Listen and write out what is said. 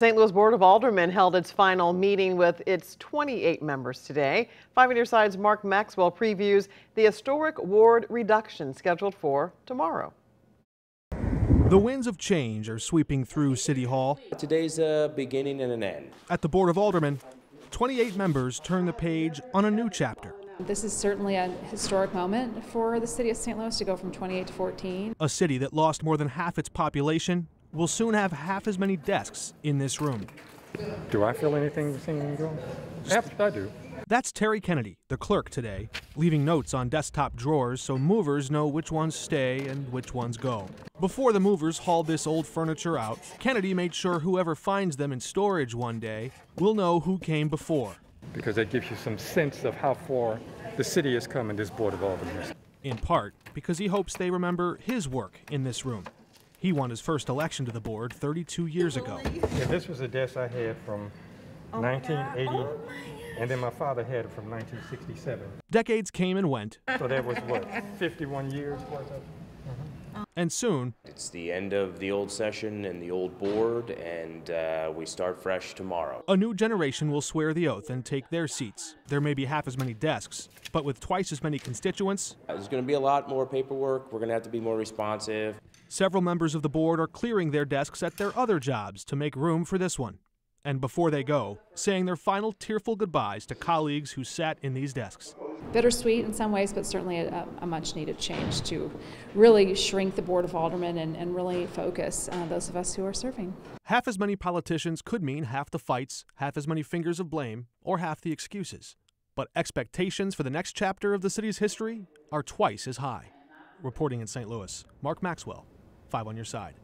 St. Louis Board of Aldermen held its final meeting with its 28 members today. 5 on your side's Mark Maxwell previews the historic ward reduction scheduled for tomorrow. The winds of change are sweeping through City Hall. Today's a beginning and an end. At the Board of Aldermen, 28 members turn the page on a new chapter. This is certainly a historic moment for the city of St. Louis to go from 28 to 14. A city that lost more than half its population will soon have half as many desks in this room. Do I feel anything wrong? I do. That's Terry Kennedy, the clerk today, leaving notes on desktop drawers so movers know which ones stay and which ones go. Before the movers hauled this old furniture out, Kennedy made sure whoever finds them in storage one day will know who came before. Because that gives you some sense of how far the city has come in this Board of Aldermen. In part because he hopes they remember his work in this room. He won his first election to the board 32 years ago. Yeah, this was a desk I had from 1980, and then my father had it from 1967. Decades came and went. So that was what, 51 years worth of? And soon, It's the end of the old session and the old board, and we start fresh tomorrow. a new generation will swear the oath and take their seats. There may be half as many desks, but with twice as many constituents, There's going to be a lot more paperwork. We're going to have to be more responsive. several members of the board are clearing their desks at their other jobs to make room for this one. And before they go, saying their final tearful goodbyes to colleagues who sat in these desks. Bittersweet in some ways, but certainly a much needed change to really shrink the Board of Aldermen and really focus those of us who are serving. Half as many politicians could mean half the fights, half as many fingers of blame, or half the excuses. But expectations for the next chapter of the city's history are twice as high. Reporting in St. Louis, Mark Maxwell, 5 on your side.